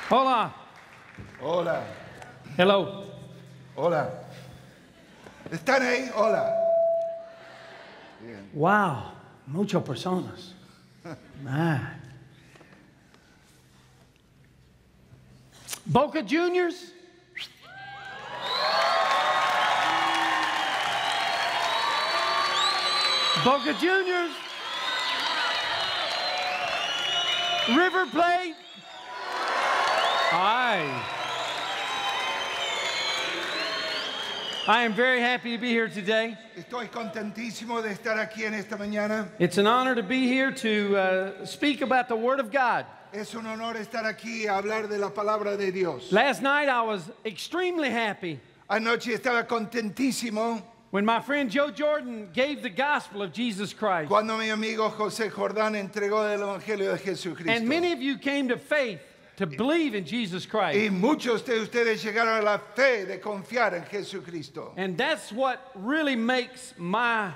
Hola. Hola. Hello. Hola. ¿Están ahí? Hola. Bien. Wow, muchas personas. Man. Boca Juniors. Boca Juniors. River Plate. I am very happy to be here today. Estoy contentísimo de estar aquí en esta mañana. It's an honor to be here to speak about the Word of God. Es un honor estar aquí a hablar de la palabra de Dios. Last night I was extremely happy Anoche estaba contentísimo when my friend Joe Jordan gave the gospel of Jesus Christ. cuando mi amigo José Jordán entregó el evangelio de Jesucristo. And many of you came to faith to believe in Jesus Christ. Y muchos de ustedes llegaron a la fe de confiar en Jesucristo. And that's what really makes my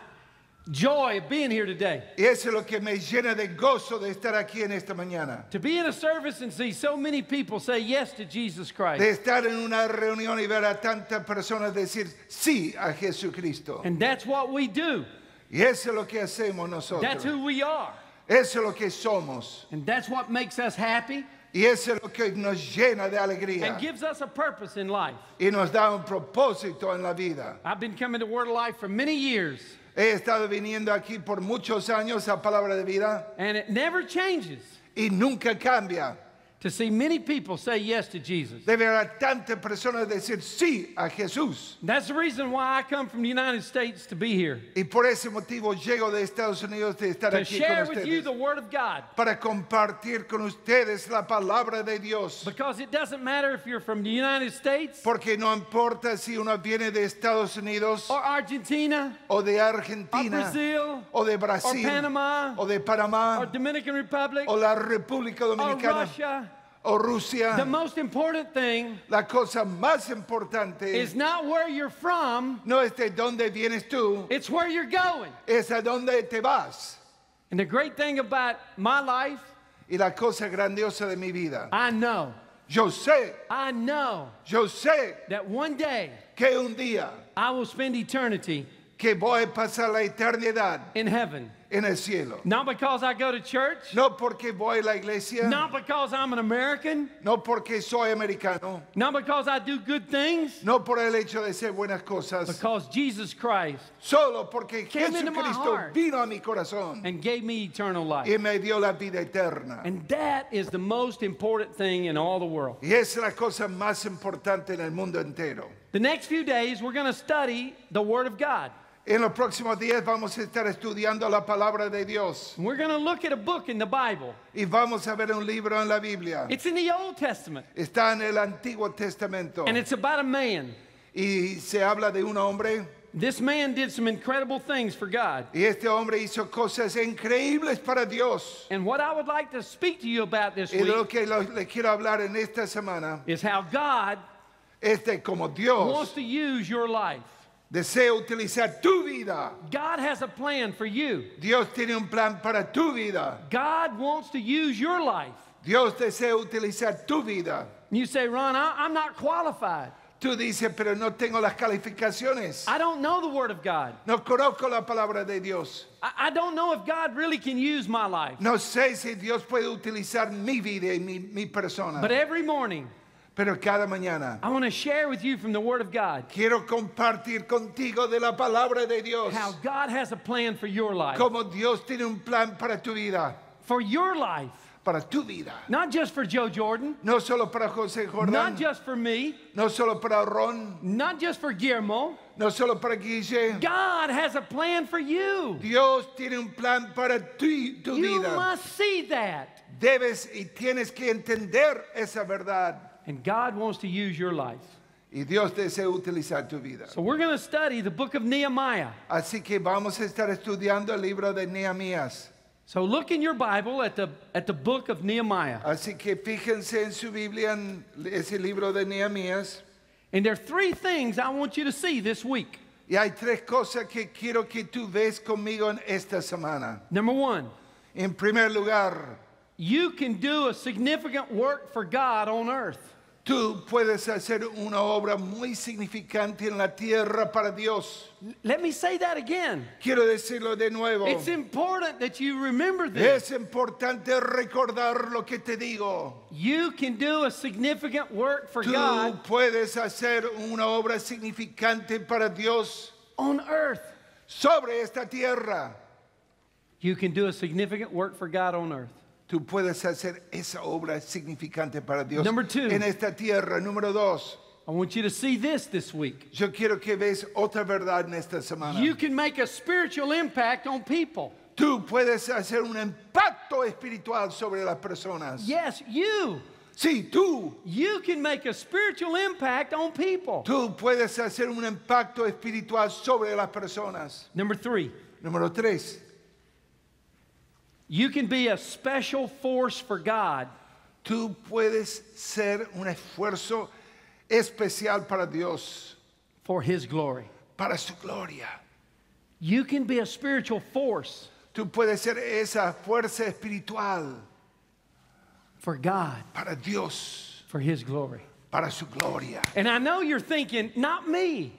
joy of being here today. Y eso es lo que me llena de gozo de estar aquí en esta mañana. To be in a service and see so many people say yes to Jesus Christ. De estar en una reunión y ver a tantas personas decir sí a Jesucristo. And that's what we do. Y eso es lo que hacemos nosotros. That's who we are. Eso es lo que somos. And that's what makes us happy Y eso es lo que nos llena de alegría. and gives us a purpose in life. Y nos da un propósito en la vida. I've been coming to Word of Life for many years, He estado viniendo aquí por muchos años a Palabra de Vida and it never changes y nunca cambia. to see many people say yes to Jesus. De ver a tantas personas decir sí a Jesús. That's the reason why I come from the United States to be here, Y por ese motivo llego de Estados Unidos de estar to aquí share con with you ustedes. the Word of God. Para compartir con ustedes la palabra de Dios. Because it doesn't matter if you're from the United States Porque no importa si uno viene de Estados Unidos or Argentina o de or Argentina Brazil o de or Brasil Panama o de or Panamá Dominican Republic o la República or Dominicana Russia. o The Rusia. most important thing La cosa más importante is not where you're from, no es de dónde vienes tú, it's where you're going. es a dónde te vas. And the great thing about my life, Y la cosa grandiosa de mi vida. I know Yo sé that one day que un día I will spend eternity que voy a pasar la eternidad in heaven. en el cielo. Not because I go to church, No porque voy a la iglesia, not because I'm an American, no porque soy americano, not because I do good things, no por el hecho de hacer buenas cosas, because Jesus Christ solo porque came into my Jesucristo heart vino a mi corazón and gave me eternal life. y me dio la vida eterna. And that is the most important thing in all the world. Y es la cosa más importante en el mundo entero. The next few days, we're going to study the Word of God. En los próximos días vamos a estar estudiando la palabra de Dios And we're going to look at a book in the Bible. y vamos a ver un libro en la Biblia. It's in the Old Testament, Está en el Antiguo Testamento and it's about a man. y se habla de un hombre This man did some incredible things for God. y este hombre hizo cosas increíbles para Dios. And what I would like to speak to you about this Y de lo week que le quiero hablar en esta semana is how God es de cómo wants Dios to use your life. desea utilizar tu vida. God has a plan for you. Dios tiene un plan para tu vida. God wants to use your life. Dios desea utilizar tu vida. You say, Ron, I'm not qualified. Tú dices, pero no tengo las calificaciones. I don't know the Word of God. No conozco la palabra de Dios. I don't know if God really can use my life. No sé si Dios puede utilizar mi vida y mi persona. But every morning, Pero cada mañana I want to share with you from the Word of God quiero compartir contigo de la palabra de Dios. how God has a plan for your life. Como Dios tiene un plan para tu vida. For your life. Para tu vida. Not just for Joe Jordan. No solo para José Jordán. Not just for me. No solo para Ron. Not just for Guillermo. No solo para Guille. God has a plan for you. Dios tiene un plan para tu You vida. must see that. Debes y tienes que entender esa verdad. And God wants to use your life. Y Dios desea utilizar tu vida. So we're going to study the book of Nehemiah. Así que vamos a estar estudiando el libro de Nehemías. So look in your Bible at the book of Nehemiah. Así que fíjense en su Biblia, en ese libro de Nehemías. And there are three things I want you to see this week. Y hay tres cosas que quiero que tú ves conmigo en esta semana. Number one, En primer lugar, you can do a significant work for God on earth. Tú puedes hacer una obra muy significante en la tierra para Dios. Let me say that again. Quiero decirlo de nuevo. It's important that you remember this. Es importante recordar lo que te digo. You can do a significant work for Tú God puedes hacer una obra significante para Dios on earth. sobre esta tierra. You can do a significant work for God on earth. Tú puedes hacer esa obra significante para Dios Number two. en esta tierra. Número 2. I want you to see this week. Yo quiero que veas otra verdad en esta semana. You can make a spiritual impact on people. Tú puedes hacer un impacto espiritual sobre las personas. Yes, you. Sí, tú. You can make a spiritual impact on people. Tú puedes hacer un impacto espiritual sobre las personas. Number 3. Número 3. You can be a special force for God. Tú puedes ser un esfuerzo especial para Dios, For His glory. para su gloria. You can be a spiritual force Tú puedes ser esa fuerza espiritual for God, para Dios, for His glory. para su gloria. And I know you're thinking, not me.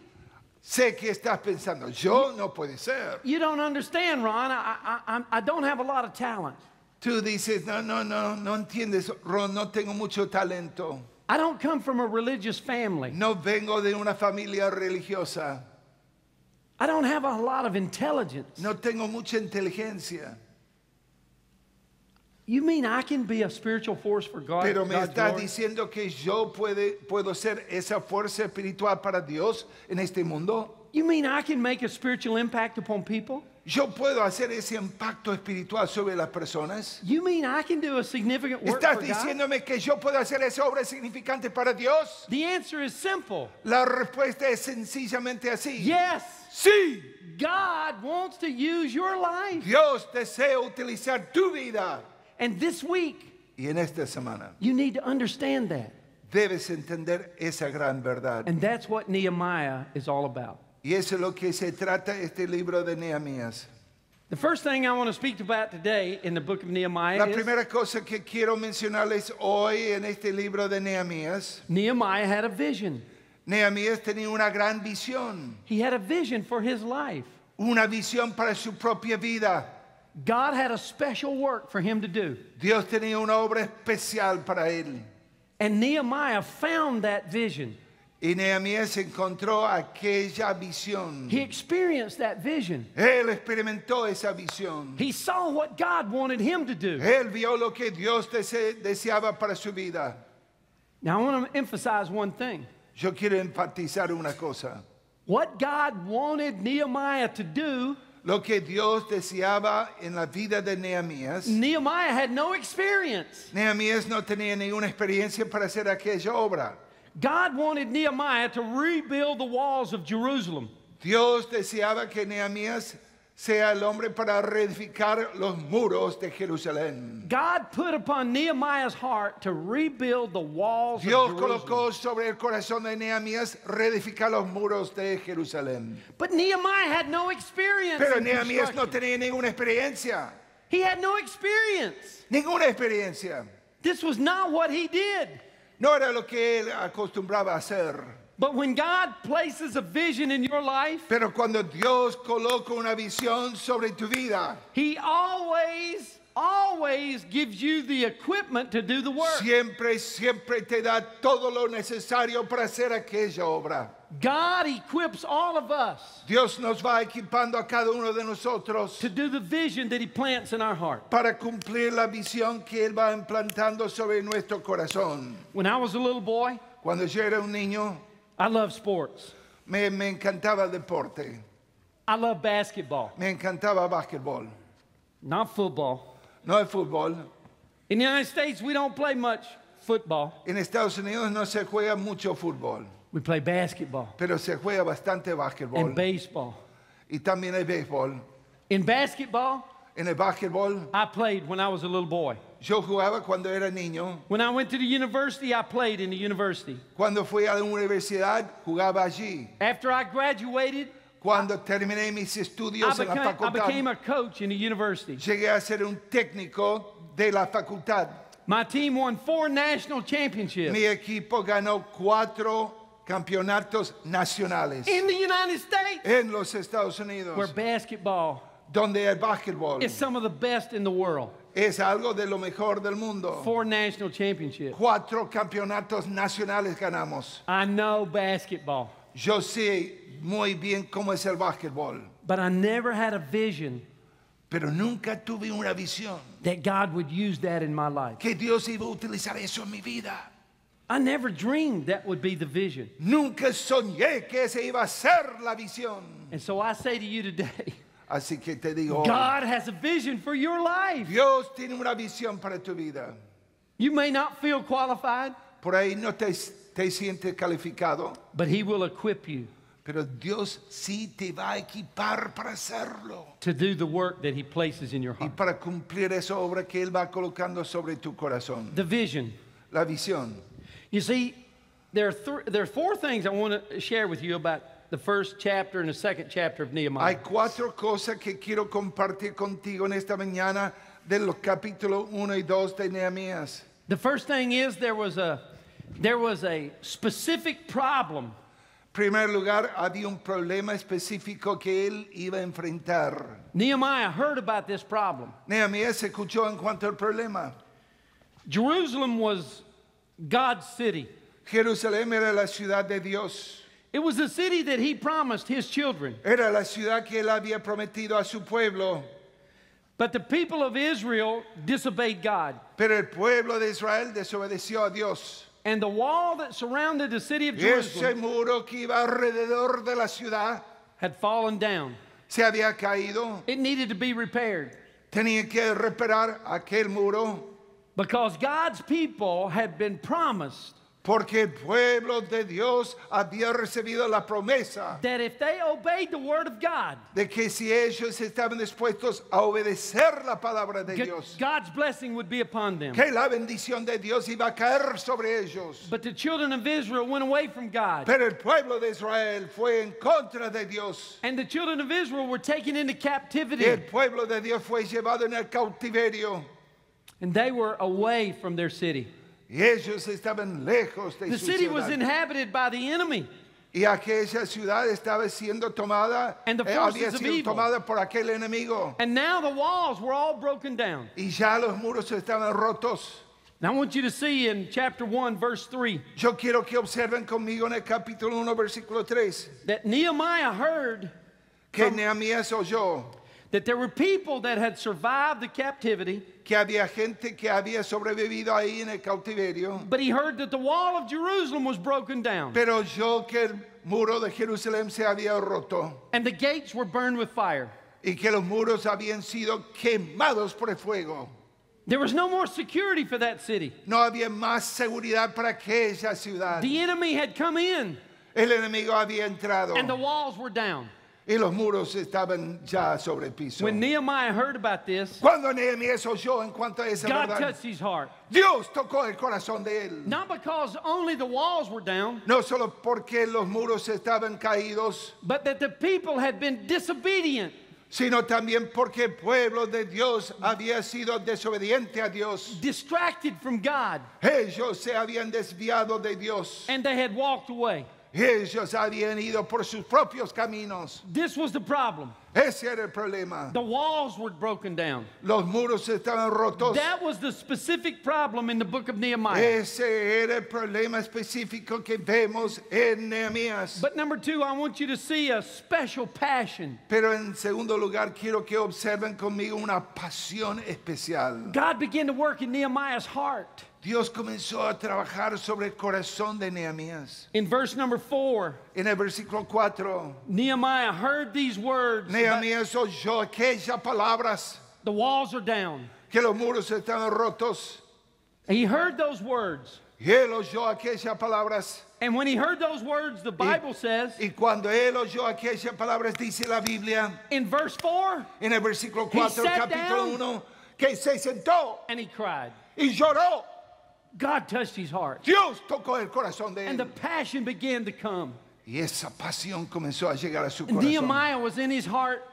Sé que estás pensando, yo no puede ser. You don't understand, Ron. I don't have a lot of talent. Tú dices, no entiendes, Ron, no tengo mucho talento. I don't come from a religious family. No vengo de una familia religiosa. I don't have a lot of intelligence. No tengo mucha inteligencia. You mean I can be a spiritual force for God? Pero me God's estás glory? diciendo que yo puedo ser esa fuerza espiritual para Dios en este mundo. You mean I can make a spiritual impact upon people? Yo puedo hacer ese impacto espiritual sobre las personas. You mean I can do a significant work ¿Estás for God? diciéndome que yo puedo hacer esa obra significante para Dios? The answer is simple. La respuesta es sencillamente así. Yes. Sí, God wants to use your life. Dios desea utilizar tu vida. And this week, Y en esta semana you need to understand that. debes entender esa gran verdad. And that's what Nehemiah is all about. Y eso es lo que se trata este libro de Nehemías. The first thing I want to speak about today in the book of Nehemiah La is primera cosa que quiero mencionarles hoy en este libro de Nehemías, Nehemiah had a vision. Nehemías tenía una gran visión, He had a vision for his life. una visión para su propia vida. God had a special work for him to do. Dios tenía una obra especial para él. And Nehemiah found that vision. Y Nehemías encontró aquella visión. He experienced that vision. Él experimentó esa visión. He saw what God wanted him to do. Él vio lo que Dios deseaba para su vida. Now, I want to emphasize one thing. Yo quiero enfatizar una cosa. What God wanted Nehemiah to do, Lo que Dios deseaba en la vida de Nehemías. Nehemiah had no experience. Nehemías no tenía ninguna experiencia para hacer aquella obra. God wanted Nehemiah to rebuild the walls of Jerusalem. Dios deseaba que Nehemías sea el hombre para reedificar los muros de Jerusalén. God put upon Nehemiah's heart to rebuild the walls Dios of Jerusalem. colocó sobre el corazón de Nehemías reedificar los muros de Jerusalén. But Nehemiah had no experience. Pero in Nehemías no construction. tenía ninguna experiencia. He had no experience. Ninguna experiencia. This was not what he did. No era lo que él acostumbraba a hacer. But when God places a vision in your life, Pero cuando Dios coloca una visión sobre tu vida, He always gives you the equipment to do the work. siempre te da todo lo necesario para hacer aquella obra. God equips all of us Dios nos va equipando a cada uno de nosotros to do the vision that He plants in our heart. para cumplir la visión que Él va implantando sobre nuestro corazón. When I was a little boy, Cuando yo era un niño, I loved sports. me encantaba el deporte, I loved basketball, me encantaba básquetbol, not football. no el fútbol. In the United States, we don't play much football. En Estados Unidos no se juega mucho fútbol, We play basketball pero se juega bastante and básquetbol baseball. y también el béisbol. In basketball, En el básquetbol, I played when I was a little boy. yo jugaba cuando era niño. When I went to the university, I played in the university. Cuando fui a la universidad, jugaba allí. After I graduated, Cuando terminé mis estudios en la I became facultad, a coach in the university. llegué a ser un técnico de la facultad. My team won 4 national championships Mi equipo ganó 4 campeonatos nacionales in the United States, en los Estados where Unidos, basketball donde el básquetbol is some of the best in the world. es algo de lo mejor del mundo. 4 national championships. 4 campeonatos nacionales ganamos. I know basketball, Yo sé muy bien cómo es el básquetbol, but I never had a vision pero nunca tuve una visión that God would use that in my life. que Dios iba a utilizar eso en mi vida. I never dreamed that would be the vision. Nunca soñé que esa iba a ser la visión. And so I say to you today, Así que te digo, God has a vision for your life. Dios tiene una visión para tu vida. You may not feel qualified, Por ahí no te sientes calificado, but He will equip you pero Dios sí te va a equipar para hacerlo to do the work that He places in your y heart. para cumplir esa obra que Él va colocando sobre tu corazón. The vision. La visión. You see, there are 4 things I want to share with you about the first chapter and the second chapter of Nehemiah. Hay 4 cosas que quiero compartir contigo en esta mañana de los capítulos 1 y 2 de Nehemías. The first thing is there was a specific problem En primer lugar, había un problema específico que él iba a enfrentar. Nehemiah heard about this problem. Nehemías escuchó en cuanto al problema. Jerusalem was God's city. Jerusalén era la ciudad de Dios. It was the city that He promised His children. Era la ciudad que él había prometido a su pueblo. But the people of Israel disobeyed God. Pero el pueblo de Israel desobedeció a Dios. And the wall that surrounded the city of Y ese Jerusalem muro que iba alrededor de la ciudad had fallen down. se había caído. It needed to be repaired Tenían que reparar aquel muro because God's people had been promised porque el pueblo de Dios había recibido la promesa that if they obeyed the word of God, de que si ellos estaban dispuestos a obedecer la palabra de Dios, God's blessing would be upon them. que la bendición de Dios iba a caer sobre ellos. But the children of Israel went away from God. Pero el pueblo de Israel fue en contra de Dios. And the children of Israel were taken into Y el captivity. pueblo de Dios fue llevado en el cautiverio. And they were away from their city. Y ellos estaban lejos de The su city was ciudad. inhabited by the enemy. Y aquella ciudad estaba siendo tomada, And the había forces of sido evil. tomada por aquel enemigo. And now the walls were all broken down. Y ya los muros estaban rotos. Now I want you to see in chapter 1, verse 3, Yo quiero que observen conmigo en el capítulo 1, versículo 3, that Nehemiah heard que Nehemías oyó that there were people that had survived the captivity, que había gente que había sobrevivido ahí en el cautiverio, but he heard that the wall of Jerusalem was broken down pero oyó que el muro de Jerusalén se había roto and the gates were burned with fire. y que los muros habían sido quemados por el fuego. There was no more security for that city. No había más seguridad para aquella ciudad. The enemy had come in El enemigo había entrado and the walls were down. y los muros estaban ya sobre el piso. When Nehemiah heard about this, Cuando Nehemías oyó en cuanto a esa God verdad, touched his heart. Dios tocó el corazón de él. Not because only the walls were down, No solo porque los muros estaban caídos, but that the people had been disobedient. sino también porque el pueblo de Dios había sido desobediente a Dios. Distracted from God, Ellos se habían desviado de Dios. and they had walked away. Ellos habían ido por sus propios caminos. This was the problem. Ese era el problema. The walls were broken down. Los muros estaban rotos. That was the specific problem in the book of Nehemiah. Ese era el problema específico que vemos en Nehemías. But number 2, I want you to see a special passion. Pero en segundo lugar, quiero que observen conmigo una pasión especial. God began to work in Nehemiah's heart. Dios comenzó a trabajar sobre el corazón de Nehemías. In verse number 4, En el versículo 4, Nehemiah heard these words. Nehemías oyó aquellas palabras, The walls are down. que los muros estaban rotos. He heard those words. Y él oyó aquellas palabras. And when he heard those words, the Bible says, Y cuando él oyó aquellas palabras, dice la Biblia, in verse 4, en el versículo 4, sat capítulo down. 1, que se sentó and he cried. y lloró. God touched his heart. Dios tocó el corazón de And the él. passion began to come. Y esa pasión comenzó a llegar a su And corazón. Nehemiah was in his heart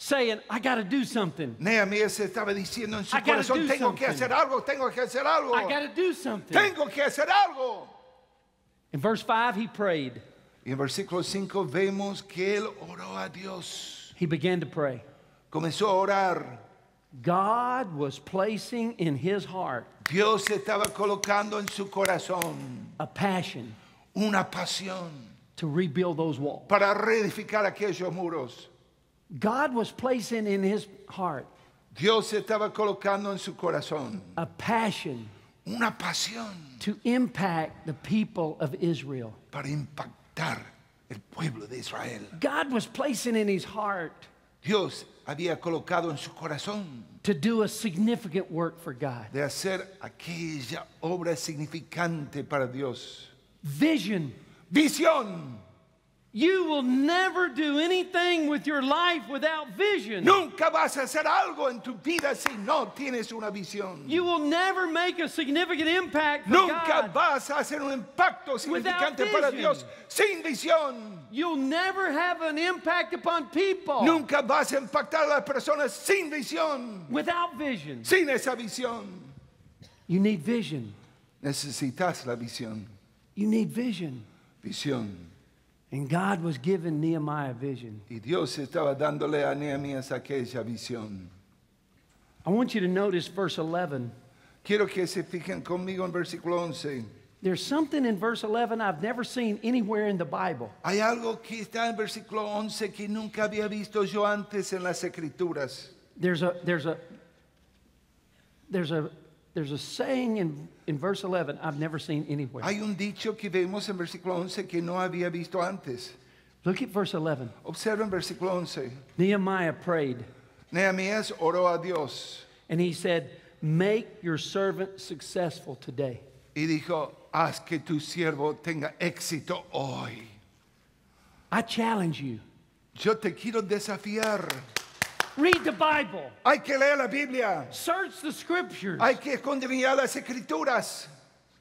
saying, I got to do something. Nehemías estaba diciendo en su I gotta corazón, do tengo que something. hacer algo, tengo que hacer algo. I got to do something. Tengo que hacer algo. In verse 5, he prayed. Y en versículo 5 vemos que él oró a Dios. He began to pray. Comenzó a orar. God was placing in his heart Dios estaba colocando en su corazón a passion una pasión to rebuild those walls. para reedificar aquellos muros. God was placing in his heart Dios estaba colocando en su corazón a passion una pasión to impact the people of Israel. para impactar el pueblo de Israel. God was placing in his heart Dios había colocado en su corazón to do a significant work for God. de hacer aquella obra significante para Dios. Vision. Visión. You will never do anything with your life without vision. Nunca vas a hacer algo en tu vida si no tienes una visión. You will never make a significant impact for Nunca God. vas a hacer un impacto significante para vision. Dios sin visión. You'll never have an impact upon people Nunca vas a impactar a las personas sin visión. without vision. Sin esa visión. You need vision. Necesitas la visión. You need vision. Visión. And God was giving Nehemiah vision. Y Dios estaba dándole a Nehemías aquella visión. I want you to notice verse 11. Quiero que se fijen conmigo en versículo 11. There's something in verse 11 I've never seen anywhere in the Bible. Hay algo que está en versículo 11 que nunca había visto yo antes en las Escrituras. There's a saying in verse 11 I've never seen anywhere. Hay un dicho que vemos en versículo 11 que no había visto antes. Look at verse 11. Observen versículo 11. Nehemiah prayed, Nehemías oró a Dios and he said, make your servant successful today. y dijo, haz que tu siervo tenga éxito hoy. I challenge you. Yo te quiero desafiar. Read the Bible. Hay que leer la Biblia. Search the scriptures. Hay que escudriñar las Escrituras.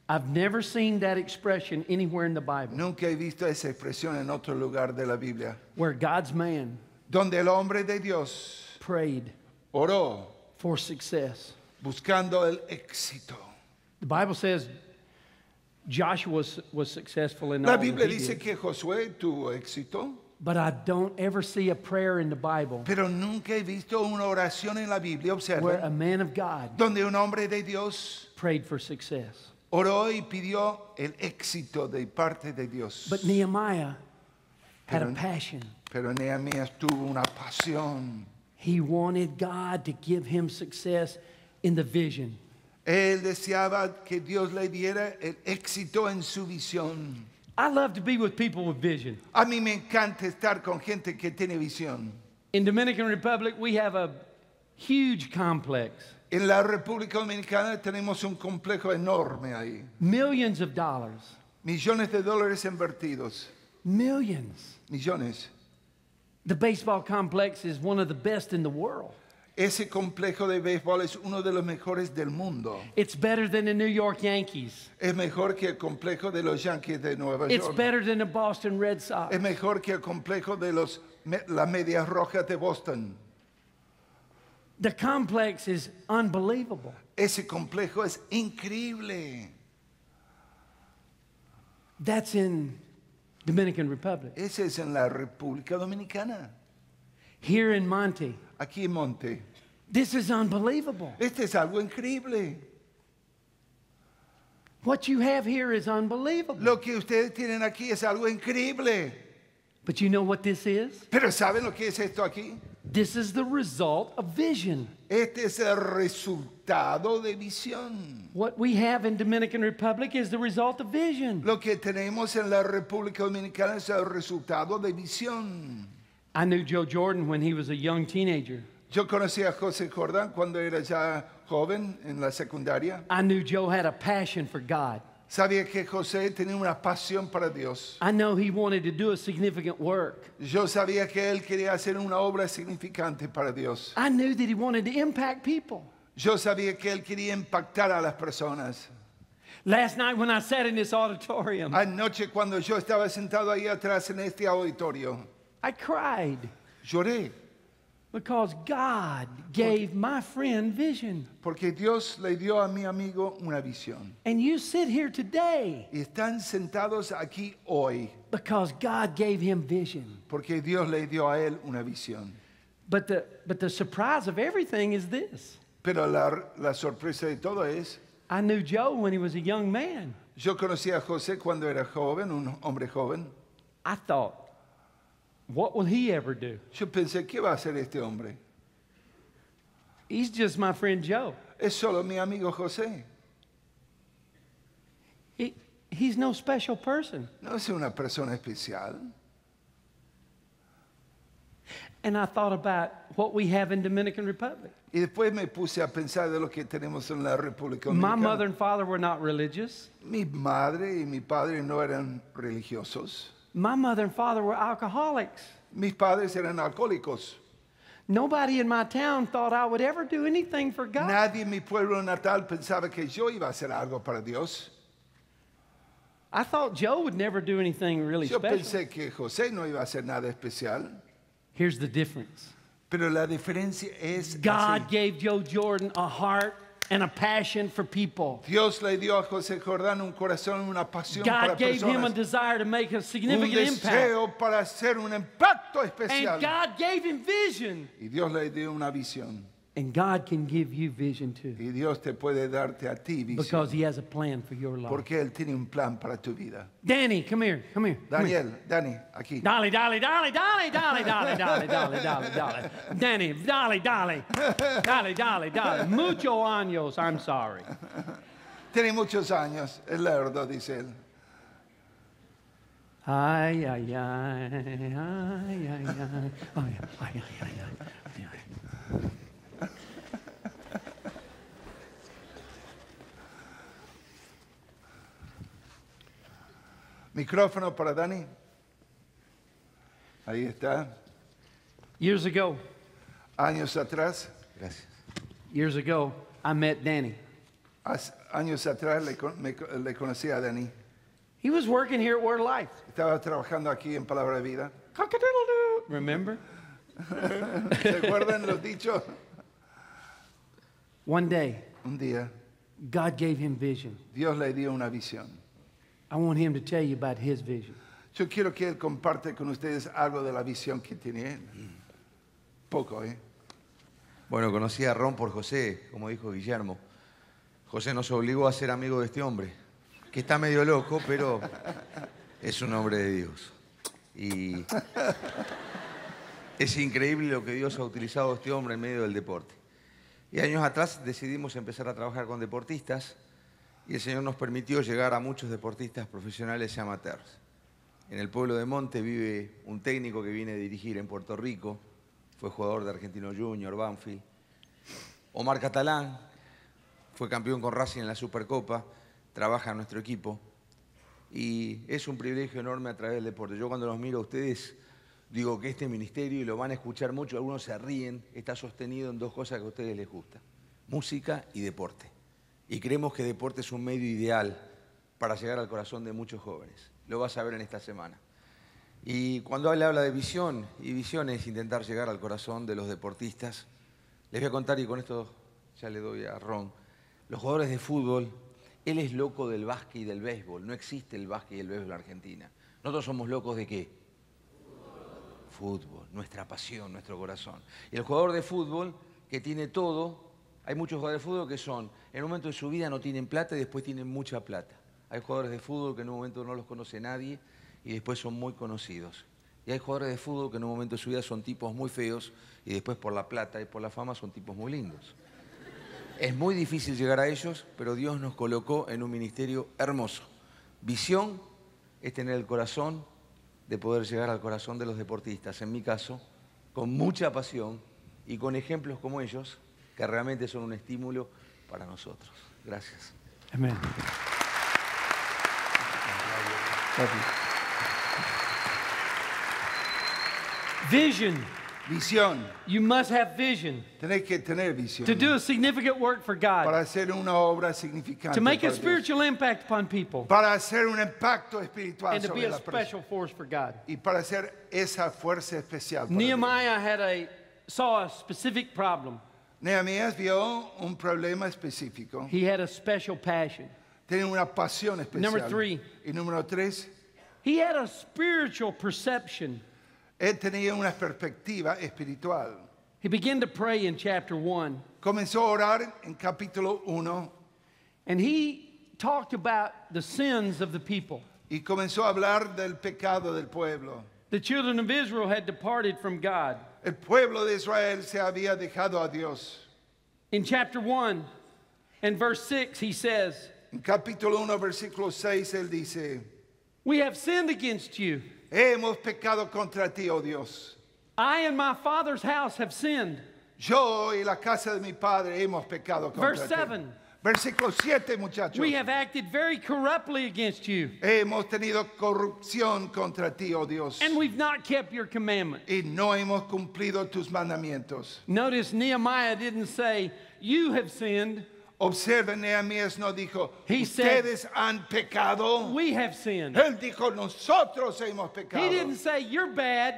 I've never seen that expression anywhere in the Bible Nunca he visto esa expresión en otro lugar de la Biblia. where God's man Donde el hombre de Dios prayed oró for success. buscando el éxito. The Bible says Joshua was successful in La all that Biblia he dice did. que Josué tuvo éxito, But I don't ever see a prayer in the Bible pero nunca he visto una oración en la Biblia, where a observen, man of God donde un hombre de Dios prayed for success. oró y pidió el éxito de parte de Dios. But Nehemiah had a Pero- passion. Pero Nehemías tuvo una pasión. He wanted God to give him success in the vision. Él deseaba que Dios le diera el éxito en su visión. I love to be with people with vision. A mí me encanta estar con gente que tiene visión. In Dominican Republic, we have a huge complex, En la República Dominicana tenemos un complejo enorme ahí. millions of dollars, Millones de dólares invertidos. millions. Millones. The baseball complex is one of the best in the world. Ese complejo de béisbol es uno de los mejores del mundo. It's better than the New York Yankees. Es mejor que el complejo de los Yankees de Nueva It's York. better than the Boston Red Sox. Es mejor que el complejo de las Medias Rojas de Boston. The complex is unbelievable. Ese complejo es increíble. That's in Dominican Republic. Ese es en la República Dominicana. Here in Monte, Aquí en Monte. this is unbelievable. Este es algo increíble. What you have here is unbelievable. Lo que ustedes tienen aquí es algo increíble. But you know what this is? Pero ¿saben lo que es esto aquí? This is the result of vision. Este es el resultado de visión. What we have in Dominican Republic is the result of vision. Lo que tenemos en la República Dominicana es el resultado de visión. I knew Joe Jordan when he was a young teenager. Yo conocí a José Jordán cuando era ya joven en la secundaria. I knew Joe had a passion for God. Sabía que José tenía una pasión para Dios. I know he wanted to do a significant work. Yo sabía que él quería hacer una obra significante para Dios. I knew that he wanted to impact people. Yo sabía que él quería impactar a las personas. Last night when I sat in this auditorium, Anoche cuando yo estaba sentado ahí atrás en este auditorio, I cried. lloré. Because God gave my friend vision. Porque Dios le dio a mi amigo una visión. And you sit here today Y están sentados aquí hoy because God gave him vision. porque Dios le dio a él una visión. But the surprise of everything is this. Pero la sorpresa de todo es, I knew Joe when he was a young man. yo conocí a José cuando era joven, un hombre joven. I thought, what will he ever do? Yo pensé, ¿qué va a hacer este hombre? He's just my friend Joe. Es solo mi amigo José. He's no special person. No es una persona especial. And I thought about what we have in Dominican Republic. Y después me puse a pensar de lo que tenemos en la República My mother Dominicana. and father were not religious. Mi madre y mi padre no eran religiosos. My mother and father were alcoholics. Mis padres eran alcohólicos. Nobody in my town thought I would ever do anything for God. Nadie en mi pueblo natal pensaba que yo iba a hacer algo para Dios. I thought Joe would never do anything really Yo special. pensé que José no iba a hacer nada especial. Here's the difference. Pero la diferencia es God así. gave Joe Jordan a heart and a passion for people. Dios le dio a José Jordán un corazón, una pasión para God gave him a personas. desire to make a Un significant impact. deseo para hacer un impacto especial. And God gave him vision. Y Dios le dio una visión. And God can give you vision too. Y Dios te puede darte a ti visión. Because he has a plan for your life. Porque Él tiene un plan para tu vida. Danny, come here. Come here. Come here. Daniel, Dani, aquí. Dolly, Dolly, Dolly, Dolly, Dolly, Dolly, Dolly, Dolly, Dolly, Dolly. Danny, Dolly, Dolly. Dolly, Dolly, Dolly. Mucho años, I'm sorry. Tiene muchos años, es lerdo, dice él. Ay, ay, ay, ay, ay, ay, ay, ay, ay, ay, ay. Micrófono para Dani. Ahí está. Years ago, Años atrás, Gracias. years ago, I met Danny. años atrás le conocí a Dani. He was working here at Word of Life. Estaba trabajando aquí en Palabra de Vida. Cock-a-doodle-doo. Remember? ¿Se acuerdan los dichos? One day, Un día, God gave him vision. Dios le dio una visión. I want him to tell you about his vision. Yo quiero que Él comparte con ustedes algo de la visión que tiene Él. Poco, ¿eh? Bueno, conocí a Ron por José, como dijo Guillermo. José nos obligó a ser amigo de este hombre, que está medio loco, pero es un hombre de Dios. Y es increíble lo que Dios ha utilizado a este hombre en medio del deporte. Y años atrás decidimos empezar a trabajar con deportistas y el Señor nos permitió llegar a muchos deportistas profesionales y amateurs. En el pueblo de Monte vive un técnico que viene a dirigir en Puerto Rico, fue jugador de Argentino Junior, Banfield. Omar Catalán fue campeón con Racing en la Supercopa, trabaja en nuestro equipo y es un privilegio enorme a través del deporte. Yo cuando los miro a ustedes digo que este ministerio, y lo van a escuchar mucho, algunos se ríen, está sostenido en dos cosas que a ustedes les gusta: música y deporte. Y creemos que deporte es un medio ideal para llegar al corazón de muchos jóvenes. Lo vas a ver en esta semana. Y cuando él habla de visión, y visión es intentar llegar al corazón de los deportistas, les voy a contar, y con esto ya le doy a Ron, los jugadores de fútbol, él es loco del básquet y del béisbol. No existe el básquet y el béisbol en Argentina. Nosotros somos locos ¿de qué? Fútbol, nuestra pasión, nuestro corazón. Y el jugador de fútbol que tiene todo, hay muchos jugadores de fútbol que son, en un momento de su vida no tienen plata y después tienen mucha plata. Hay jugadores de fútbol que en un momento no los conoce nadie y después son muy conocidos. Y hay jugadores de fútbol que en un momento de su vida son tipos muy feos y después por la plata y por la fama son tipos muy lindos. Es muy difícil llegar a ellos, pero Dios nos colocó en un ministerio hermoso. Visión es tener el corazón de poder llegar al corazón de los deportistas, en mi caso, con mucha pasión y con ejemplos como ellos, que realmente son un estímulo para nosotros. Gracias. Amen. Vision. Visión. You must have vision Tenés que tener visión to do a significant work for God, para hacer una obra significante, to make a para Dios, spiritual impact upon people, para hacer un impacto espiritual and to be sobre a la persona special force for God. y para hacer esa fuerza especial para Dios. Nehemiah had a saw a specific problem. Nehemías vio un problema específico. He had a special passion. Tenía una pasión especial. Number 3. Y número 3, He had a spiritual perception. él tenía una perspectiva espiritual. He began to pray in chapter 1. Comenzó a orar en capítulo 1 And he talked about the sins of the people. y comenzó a hablar del pecado del pueblo. The children of Israel had departed from God. El pueblo de Israel se había dejado a Dios. In chapter 1 and verse 6, he says, En capítulo 1, versículo 6, él dice, "We have sinned against you. hemos pecado contra ti, oh Dios. I and my father's house have sinned." Yo y la casa de mi padre hemos pecado contra Verse ti. 7. Versículo 7, muchachos. We have acted very corruptly against you, Hemos tenido corrupción contra ti, oh Dios. and we've not kept your commandments. Y no hemos cumplido tus mandamientos. Notice Nehemiah didn't say, "You have sinned, Observen, Nehemías no dijo, He said- ustedes han pecado. we have sinned." Él dijo, nosotros hemos He pecado. didn't say, "You're bad."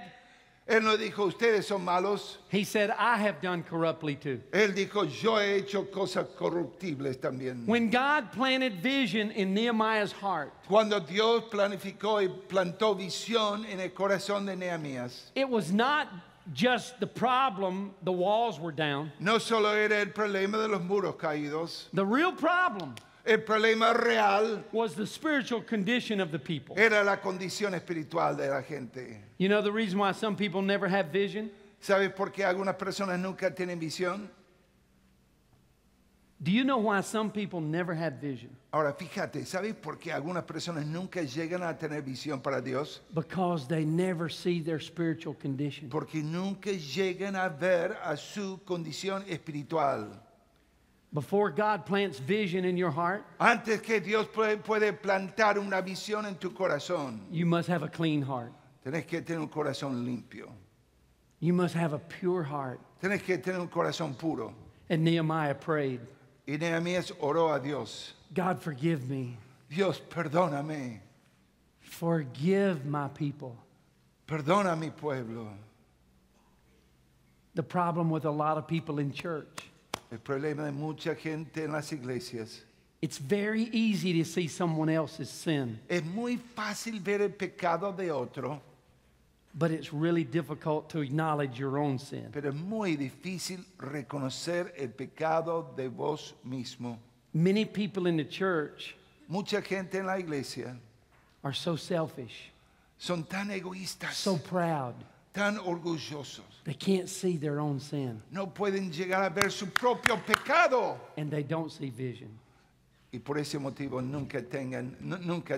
Él no dijo, ustedes son malos. He said, "I have done corruptly too." Él dijo, yo he hecho cosas corruptibles también. When God planted vision in Nehemiah's heart, Cuando Dios planificó y plantó visión en el corazón de Nehemías, it was not just the problem the walls were down. no solo era el problema de los muros caídos, The real problem el problema real was the spiritual condition of the people. era la condición espiritual de la gente. You know the reason why some people never have vision? ¿Sabes por qué algunas personas nunca tienen visión? Do you know why some people never had vision? Ahora fíjate, ¿sabes por qué algunas personas nunca llegan a tener visión para Dios? Because they never see their spiritual condition. Porque nunca llegan a ver a su condición espiritual. Before God plants vision in your heart, Antes que Dios puede plantar una visión en tu corazón, you must have a clean heart. tenés que tener un corazón limpio. You must have a pure heart. Tenés que tener un corazón puro. And Nehemiah prayed, Y Nehemías oró a Dios. "God, forgive me. Dios, perdóname. Forgive my people." Perdona a mi pueblo. The problem with a lot of people in church, El problema de mucha gente en las iglesias. it's very easy to see someone else's sin, Es muy fácil ver el pecado de otro, but it's really difficult to acknowledge your own sin. pero es muy difícil reconocer el pecado de vos mismo. Many people in the church Mucha gente en la iglesia are so selfish, son tan egoístas, so proud, tan orgullosos. they can't see their own sin, No pueden llegar a ver su propio pecado. and they don't see vision. Y por ese motivo nunca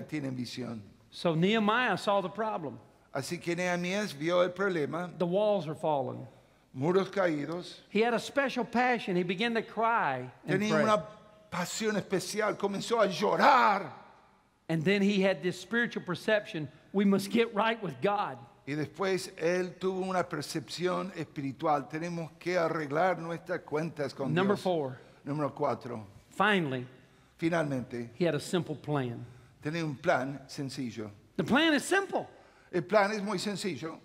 tienen visión. So Nehemiah saw the problem. Así que Nehemías vio el problema, The walls are falling. muros caídos. He had a special passion. He began to cry and Tenía pray. una pasión especial, comenzó a llorar. And then he had this spiritual perception, we must get right with God. Y después él tuvo una percepción espiritual. Tenemos que arreglar nuestras cuentas con Number Dios. 4, Número 4. finally, Finalmente, he had a simple plan. tenía un plan sencillo. The plan is simple. El plan es muy sencillo.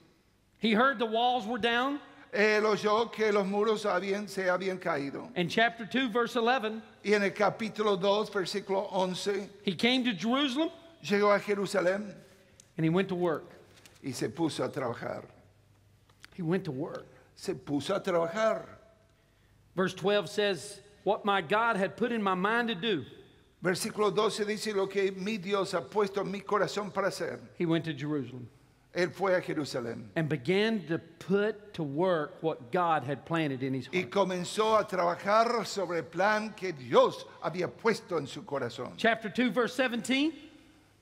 He heard the walls were down. Él oyó que los muros se habían caído. In chapter 2, verse 11, Y en el capítulo 2, versículo 11, he came to Jerusalem llegó a Jerusalén and he went to work. y se puso a trabajar. He went to work. Se puso a trabajar. Verse 12 says, what my God had put in my mind to do, Versículo 12 dice lo que mi Dios ha puesto en mi corazón para hacer. he went to Jerusalem Él fue a Jerusalén and began to put to work what God had planted in his y heart. comenzó a trabajar sobre el plan que Dios había puesto en su corazón. Chapter 2, verse 17,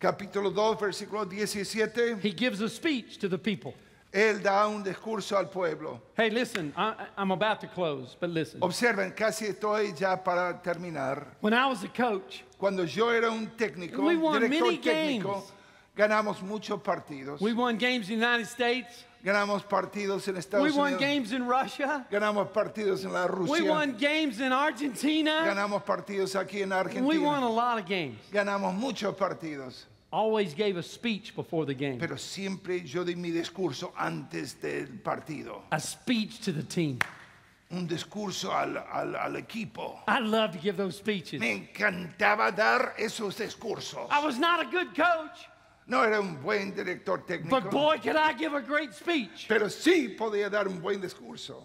Capítulo 2, versículo 17, he gives a speech to the people. él da un discurso al pueblo. Hey, listen, I'm about to close, but listen. Observen, casi estoy ya para terminar. When I was a coach, Cuando yo era un técnico, We won director many técnico, games. ganamos muchos partidos. we won games in the United States. Ganamos partidos en Estados We won Unidos. games in Russia. Ganamos partidos en la We Rusia. won games in Argentina. Ganamos partidos aquí en Argentina. We won a lot of games. Ganamos muchos partidos. always gave a speech before the game. pero siempre yo di mi discurso antes del partido. A speech to the team. Un discurso al equipo. I love to give those speeches. Me encantaba dar esos discursos. I was not a good coach, No era un buen director técnico, but boy, could I give a great speech. pero sí podía dar un buen discurso.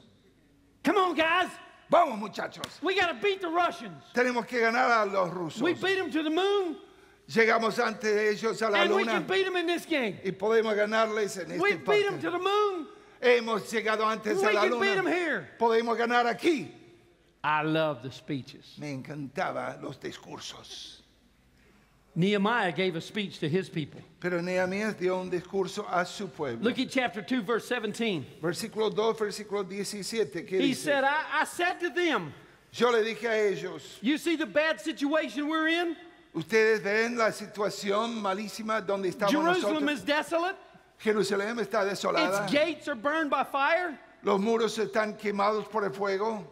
Come on, guys. Vamos, muchachos. We got to beat the Russians. Tenemos que ganar a los rusos. We beat them to the moon, Llegamos antes de ellos a la and we luna can beat them in this game. y podemos ganarles en We este beat them to partido. the moon. Hemos llegado antes We a la can beat them luna. here. Podemos ganar aquí. I love the speeches. Me encantaban los discursos. Nehemiah gave a speech to his people. Pero Nehemías dio un discurso a su pueblo. Look at chapter 2, verse 17. Versículo 2, versículo 17. ¿Qué He dice? said, I said to them, Yo le dije a ellos, you see the bad situation we're in? ustedes ven la situación malísima donde estamos Jerusalem nosotros. is desolate. Jerusalén está desolada. Its gates are burned by fire. Los muros están quemados por el fuego.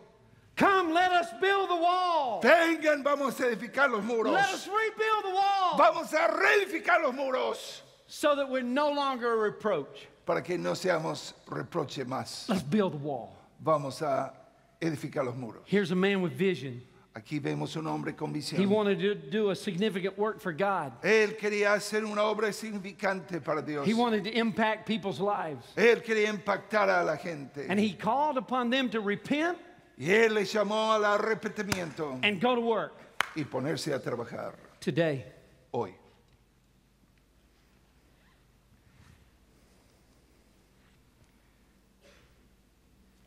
Come, let us build the wall. Vengan, vamos a edificar los muros. Let us rebuild the wall. Vamos a reedificar los muros So that we're no longer a reproach. para que no seamos reproche más. Let's build the wall. Vamos a edificar los muros. Here's a man with vision. Aquí vemos un hombre con He visión. wanted to do a significant work for God. Él quería hacer una obra significante para Dios. He wanted to impact people's lives. Él quería impactar a la gente. And he called upon them to repent Y él le llamó al arrepentimiento and go to work y ponerse a trabajar today. hoy.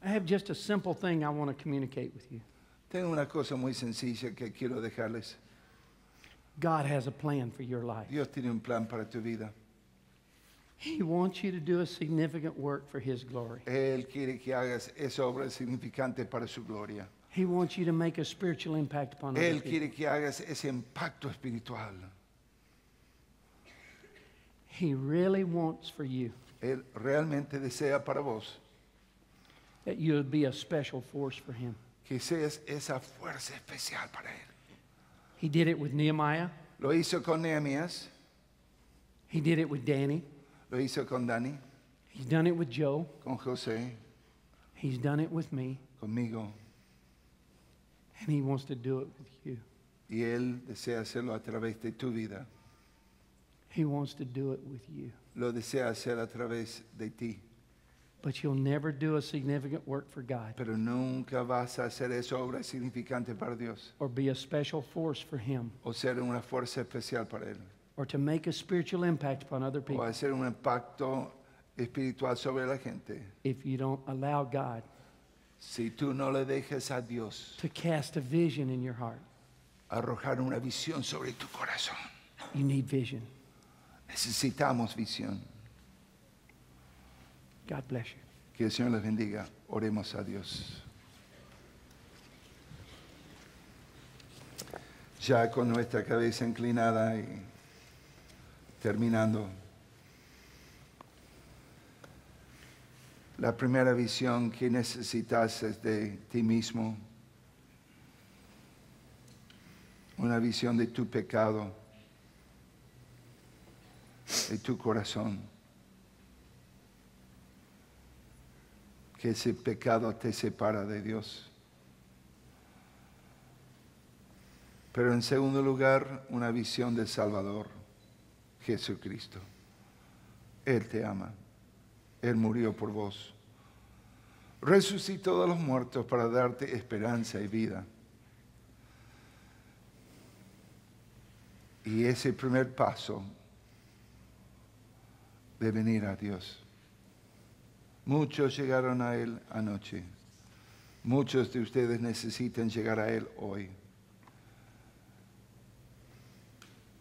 I have just a simple thing I want to communicate with you. Tengo una cosa muy sencilla que quiero dejarles. God has a plan for your life. Dios tiene un plan para tu vida. He wants you to do a significant work for His glory. Él quiere que hagas esa obra significante para su gloria. He wants you to make a spiritual impact upon other Él people. quiere que hagas ese impacto espiritual. He really wants for you Él realmente desea para vos that you would be a special force for Him. que seas esa fuerza especial para Él. He did it with Nehemiah. Lo hizo con Nehemías, He did it with Danny. lo hizo con Dani, He's done it with Joe. con José, He's done it with me. conmigo. And He wants to do it with you. Y Él desea hacerlo a través de tu vida. He wants to do it with you. Lo desea hacer a través de ti. But you'll never do a significant work for God Pero nunca vas a hacer esa obra significante para Dios. or be a special force for Him O ser una fuerza especial para Él. or to make a spiritual impact upon other O people hacer un impacto espiritual sobre la gente. if you don't allow God Si tú no le dejas a Dios to cast a vision in your heart. arrojar una visión sobre tu corazón. You need vision. Necesitamos visión. God bless you. Que el Señor les bendiga. Oremos a Dios. Ya con nuestra cabeza inclinada y terminando. La primera visión que necesitas es de ti mismo. Una visión de tu pecado, de tu corazón. Que ese pecado te separa de Dios. Pero en segundo lugar, una visión del Salvador, Jesucristo. Él te ama. Él murió por vos. Resucitó de los muertos para darte esperanza y vida. Y ese primer paso de venir a Dios. Muchos llegaron a Él anoche. Muchos de ustedes necesitan llegar a Él hoy.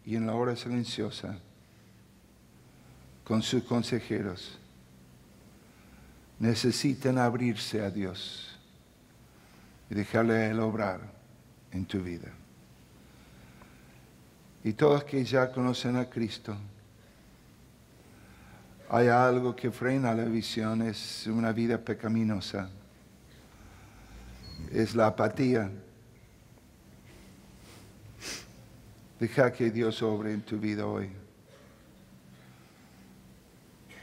Y en la hora silenciosa, con sus consejeros, necesitan abrirse a Dios y dejarle a Él obrar en tu vida. Y todos que ya conocen a Cristo, hay algo que frena la visión, es una vida pecaminosa, es la apatía. Deja que Dios obre en tu vida hoy.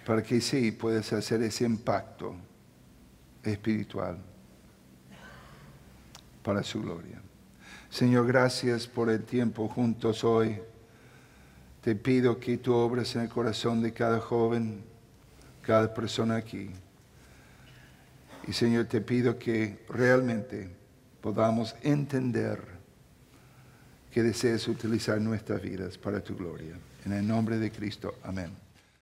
para que sí puedas hacer ese impacto espiritual para su gloria. Señor, gracias por el tiempo juntos hoy. Te pido que tú obres en el corazón de cada joven, cada persona aquí. Y Señor, te pido que realmente podamos entender que deseas utilizar nuestras vidas para tu gloria. En el nombre de Cristo, amén.